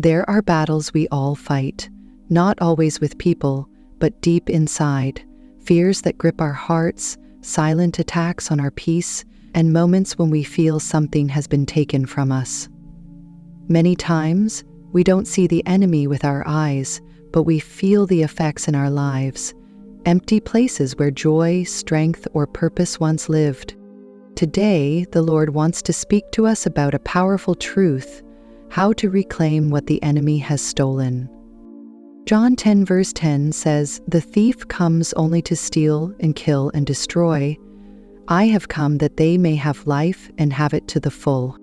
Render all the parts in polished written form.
There are battles we all fight, not always with people, but deep inside. Fears that grip our hearts, silent attacks on our peace, and moments when we feel something has been taken from us. Many times, we don't see the enemy with our eyes, but we feel the effects in our lives, empty places where joy, strength, or purpose once lived. Today, the Lord wants to speak to us about a powerful truth: how to reclaim what the enemy has stolen. John 10 verse 10 says, "The thief comes only to steal and kill and destroy. I have come that they may have life and have it to the full."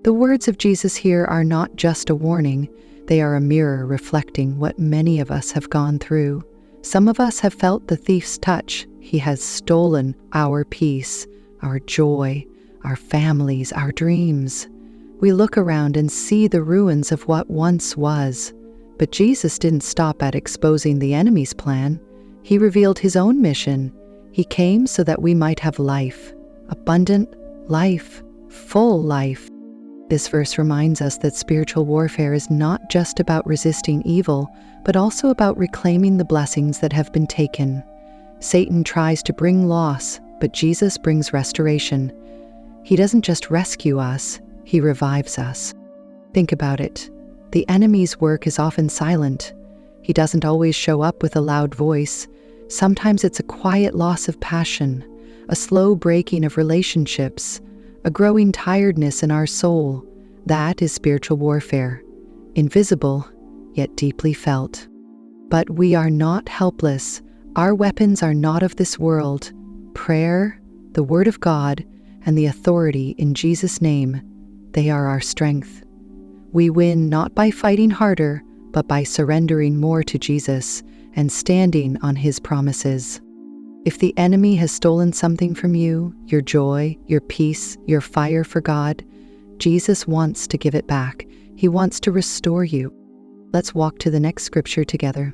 The words of Jesus here are not just a warning, they are a mirror reflecting what many of us have gone through. Some of us have felt the thief's touch. He has stolen our peace, our joy, our families, our dreams. We look around and see the ruins of what once was. But Jesus didn't stop at exposing the enemy's plan. He revealed his own mission. He came so that we might have life, abundant life, full life. This verse reminds us that spiritual warfare is not just about resisting evil, but also about reclaiming the blessings that have been taken. Satan tries to bring loss, but Jesus brings restoration. He doesn't just rescue us, he revives us. Think about it. The enemy's work is often silent. He doesn't always show up with a loud voice. Sometimes it's a quiet loss of passion, a slow breaking of relationships, a growing tiredness in our soul. That is spiritual warfare, invisible, yet deeply felt. But we are not helpless. Our weapons are not of this world. Prayer, the Word of God, and the authority in Jesus' name, they are our strength. We win not by fighting harder, but by surrendering more to Jesus and standing on His promises. If the enemy has stolen something from you, your joy, your peace, your fire for God, Jesus wants to give it back. He wants to restore you. Let's walk to the next scripture together.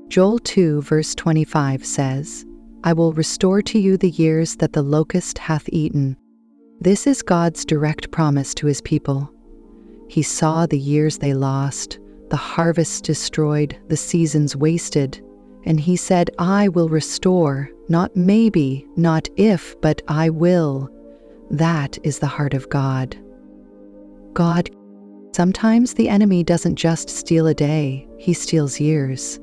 Joel 2 verse 25 says, "I will restore to you the years that the locust hath eaten." This is God's direct promise to His people. He saw the years they lost, the harvests destroyed, the seasons wasted, and He said, "I will restore, not maybe, not if, but I will." That is the heart of God. Sometimes the enemy doesn't just steal a day, he steals years.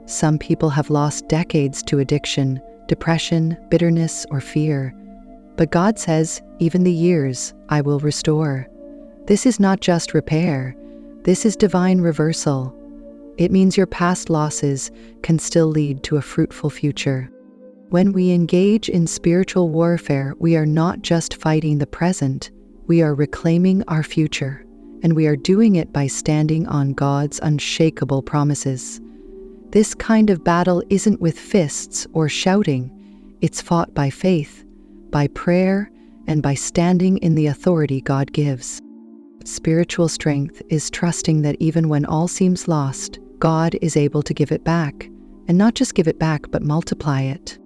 Some people have lost decades to addiction, depression, bitterness, or fear. But God says, even the years I will restore. This is not just repair. This is divine reversal. It means your past losses can still lead to a fruitful future. When we engage in spiritual warfare, we are not just fighting the present, we are reclaiming our future, and we are doing it by standing on God's unshakable promises. This kind of battle isn't with fists or shouting. It's fought by faith, by prayer, and by standing in the authority God gives. Spiritual strength is trusting that even when all seems lost, God is able to give it back, and not just give it back, but multiply it.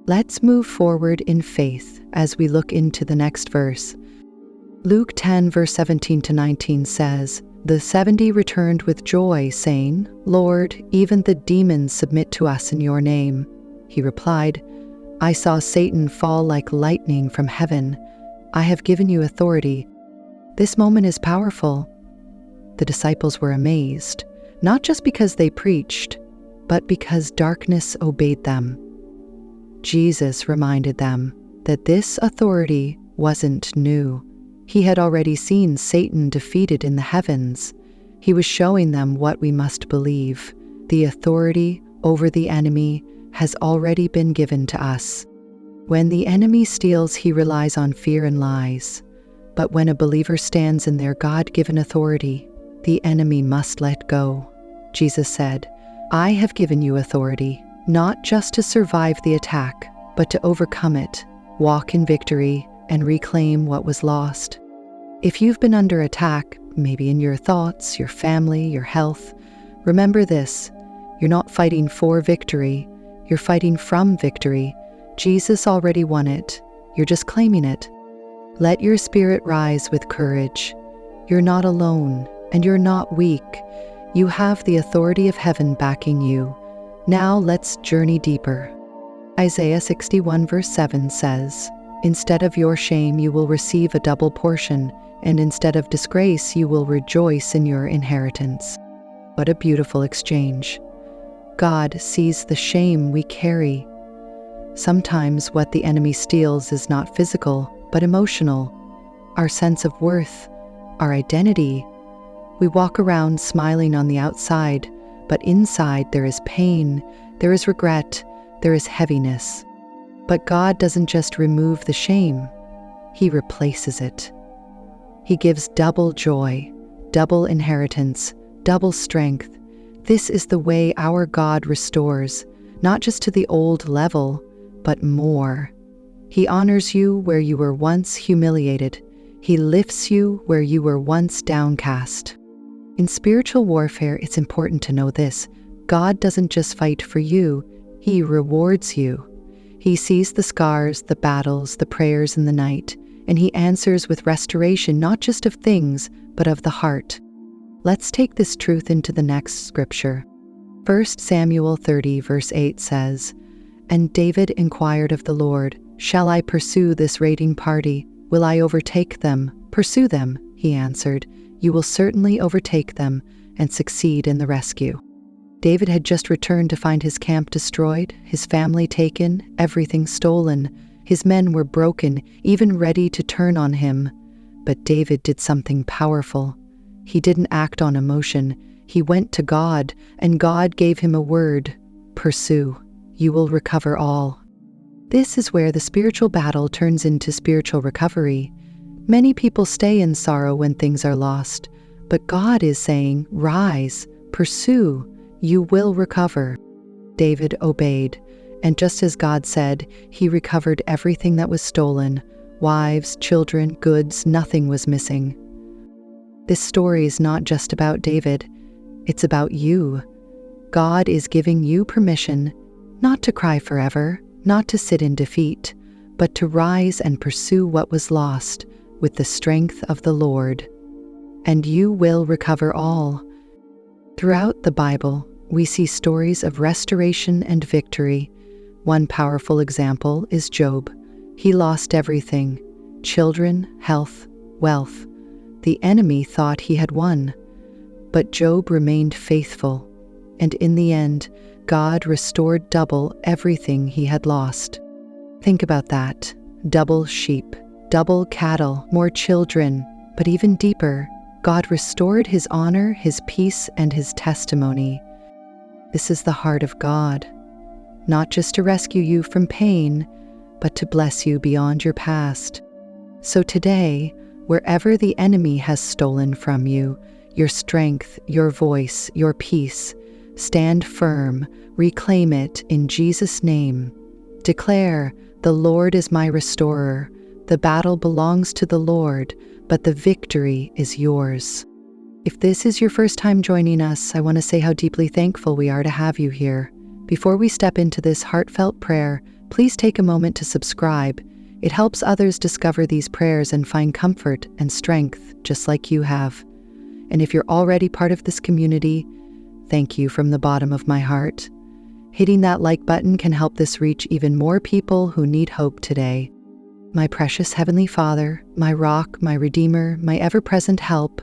Let's move forward in faith as we look into the next verse. Luke 10 verse 17 to 19 says, "The 70 returned with joy, saying, 'Lord, even the demons submit to us in your name.' He replied, 'I saw Satan fall like lightning from heaven. I have given you authority.'" This moment is powerful. The disciples were amazed, not just because they preached, but because darkness obeyed them. Jesus reminded them that this authority wasn't new. He had already seen Satan defeated in the heavens. He was showing them what we must believe. The authority over the enemy has already been given to us. When the enemy steals, he relies on fear and lies. But when a believer stands in their God-given authority, the enemy must let go. Jesus said, "I have given you authority, not just to survive the attack, but to overcome it, walk in victory, and reclaim what was lost." If you've been under attack, maybe in your thoughts, your family, your health, remember this: you're not fighting for victory, you're fighting from victory. Jesus already won it. You're just claiming it. Let your spirit rise with courage. You're not alone, and you're not weak. You have the authority of heaven backing you. Now let's journey deeper. Isaiah 61 verse 7 says, "Instead of your shame you will receive a double portion, and instead of disgrace you will rejoice in your inheritance." What a beautiful exchange. God sees the shame we carry. Sometimes what the enemy steals is not physical, but emotional. Our sense of worth, our identity. We walk around smiling on the outside, but inside there is pain, there is regret, there is heaviness. But God doesn't just remove the shame, He replaces it. He gives double joy, double inheritance, double strength. This is the way our God restores, not just to the old level, but more. He honors you where you were once humiliated. He lifts you where you were once downcast. In spiritual warfare, it's important to know this. God doesn't just fight for you, He rewards you. He sees the scars, the battles, the prayers in the night, and He answers with restoration not just of things, but of the heart. Let's take this truth into the next scripture. 1 Samuel 30 verse 8 says, "And David inquired of the Lord, 'Shall I pursue this raiding party? Will I overtake them?' 'Pursue them,' He answered. 'You will certainly overtake them and succeed in the rescue.'" David had just returned to find his camp destroyed, his family taken, everything stolen. His men were broken, even ready to turn on him. But David did something powerful. He didn't act on emotion. He went to God, and God gave him a word: "Pursue. You will recover all." This is where the spiritual battle turns into spiritual recovery. Many people stay in sorrow when things are lost, but God is saying, "Rise, pursue, you will recover." David obeyed, and just as God said, he recovered everything that was stolen: wives, children, goods, nothing was missing. This story is not just about David, it's about you. God is giving you permission not to cry forever, not to sit in defeat, but to rise and pursue what was lost with the strength of the Lord. And you will recover all. Throughout the Bible, we see stories of restoration and victory. One powerful example is Job. He lost everything: children, health, wealth. The enemy thought he had won, but Job remained faithful, and in the end, God restored double everything he had lost. Think about that. Double sheep, double cattle, more children, but even deeper, God restored his honor, his peace, and his testimony. This is the heart of God, not just to rescue you from pain, but to bless you beyond your past. So today, wherever the enemy has stolen from you, your strength, your voice, your peace, stand firm, reclaim it in Jesus' name. Declare, "The Lord is my restorer. The battle belongs to the Lord, but the victory is yours." If this is your first time joining us, I want to say how deeply thankful we are to have you here. Before we step into this heartfelt prayer, please take a moment to subscribe. It helps others discover these prayers and find comfort and strength just like you have. And if you're already part of this community, thank you from the bottom of my heart. Hitting that like button can help this reach even more people who need hope today. My precious Heavenly Father, my rock, my Redeemer, my ever-present help,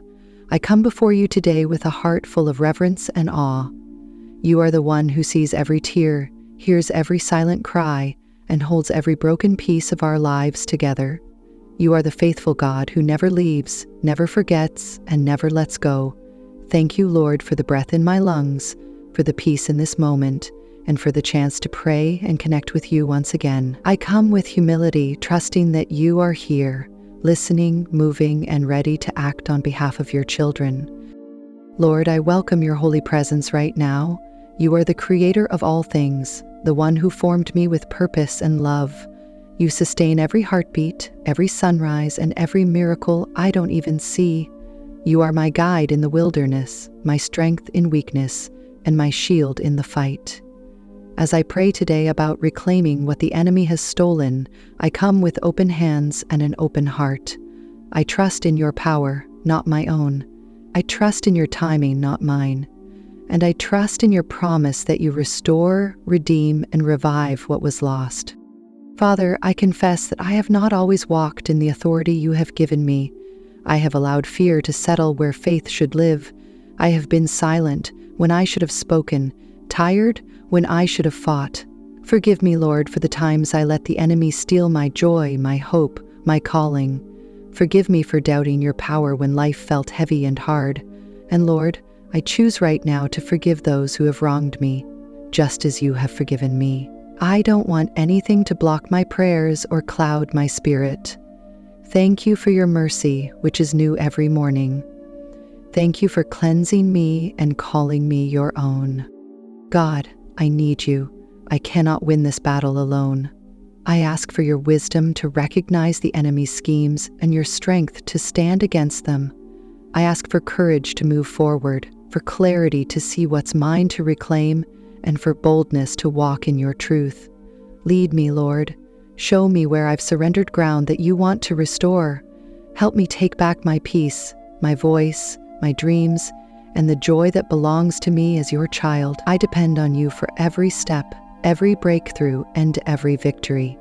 I come before you today with a heart full of reverence and awe. You are the one who sees every tear, hears every silent cry, and holds every broken piece of our lives together. You are the faithful God who never leaves, never forgets, and never lets go. Thank you, Lord, for the breath in my lungs, for the peace in this moment, and for the chance to pray and connect with you once again. I come with humility, trusting that you are here, listening, moving, and ready to act on behalf of your children. Lord, I welcome your holy presence right now. You are the creator of all things, the one who formed me with purpose and love. You sustain every heartbeat, every sunrise, and every miracle I don't even see. You are my guide in the wilderness, my strength in weakness, and my shield in the fight. As I pray today about reclaiming what the enemy has stolen, I come with open hands and an open heart. I trust in your power, not my own. I trust in your timing, not mine. And I trust in your promise that you restore, redeem, and revive what was lost. Father, I confess that I have not always walked in the authority you have given me. I have allowed fear to settle where faith should live. I have been silent when I should have spoken, tired when I should have fought. Forgive me, Lord, for the times I let the enemy steal my joy, my hope, my calling. Forgive me for doubting your power when life felt heavy and hard. And Lord, I choose right now to forgive those who have wronged me, just as you have forgiven me. I don't want anything to block my prayers or cloud my spirit. Thank you for your mercy, which is new every morning. Thank you for cleansing me and calling me your own. God, I need you. I cannot win this battle alone. I ask for your wisdom to recognize the enemy's schemes and your strength to stand against them. I ask for courage to move forward, for clarity to see what's mine to reclaim, and for boldness to walk in your truth. Lead me, Lord. Show me where I've surrendered ground that you want to restore. Help me take back my peace, my voice, my dreams, and the joy that belongs to me as your child. I depend on you for every step, every breakthrough, and every victory.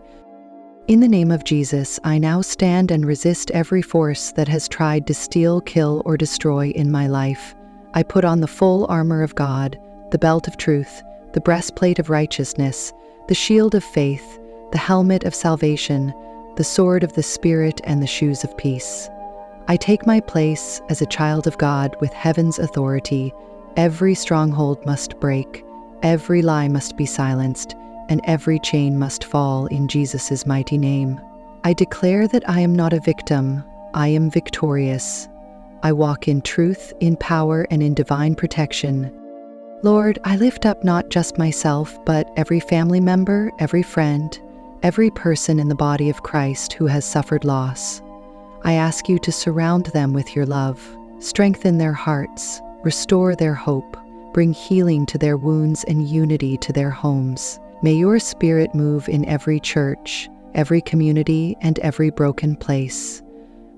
In the name of Jesus, I now stand and resist every force that has tried to steal, kill, or destroy in my life. I put on the full armor of God, the belt of truth, the breastplate of righteousness, the shield of faith, the helmet of salvation, the sword of the Spirit, and the shoes of peace. I take my place as a child of God with heaven's authority. Every stronghold must break, every lie must be silenced, and every chain must fall in Jesus' mighty name. I declare that I am not a victim, I am victorious. I walk in truth, in power, and in divine protection. Lord, I lift up not just myself, but every family member, every friend, every person in the body of Christ who has suffered loss. I ask you to surround them with your love, strengthen their hearts, restore their hope, bring healing to their wounds and unity to their homes. May your Spirit move in every church, every community, and every broken place.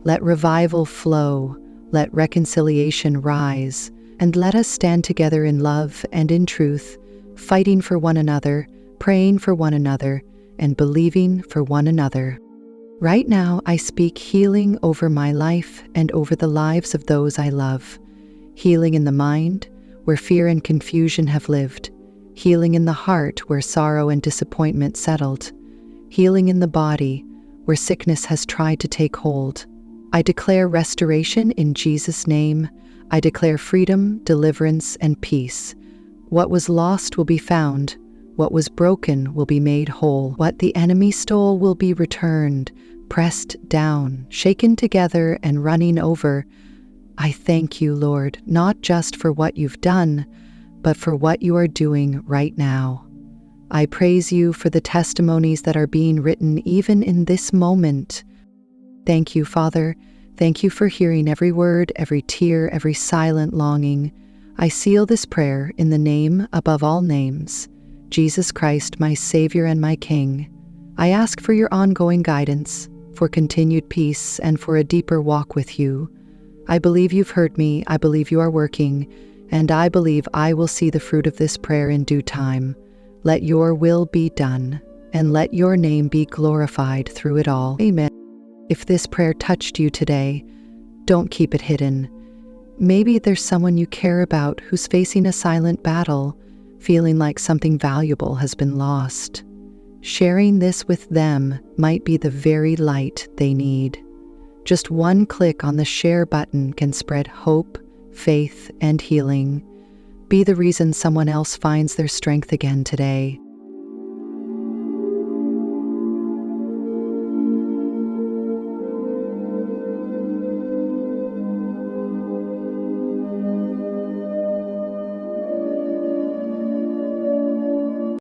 Let revival flow, let reconciliation rise, and let us stand together in love and in truth, fighting for one another, praying for one another, and believing for one another. Right now, I speak healing over my life and over the lives of those I love. Healing in the mind, where fear and confusion have lived. Healing in the heart, where sorrow and disappointment settled. Healing in the body, where sickness has tried to take hold. I declare restoration in Jesus' name. I declare freedom, deliverance, and peace. What was lost will be found. What was broken will be made whole. What the enemy stole will be returned, pressed down, shaken together, and running over. I thank you, Lord, not just for what you've done, but for what you are doing right now. I praise you for the testimonies that are being written even in this moment. Thank you, Father. Thank you for hearing every word, every tear, every silent longing. I seal this prayer in the name above all names, Jesus Christ, my Savior and my King. I ask for your ongoing guidance, for continued peace, and for a deeper walk with you. I believe you've heard me, I believe you are working, and I believe I will see the fruit of this prayer in due time. Let your will be done, and let your name be glorified through it all. Amen. If this prayer touched you today, don't keep it hidden. Maybe there's someone you care about who's facing a silent battle, feeling like something valuable has been lost. Sharing this with them might be the very light they need. Just one click on the share button can spread hope, faith, and healing. Be the reason someone else finds their strength again today.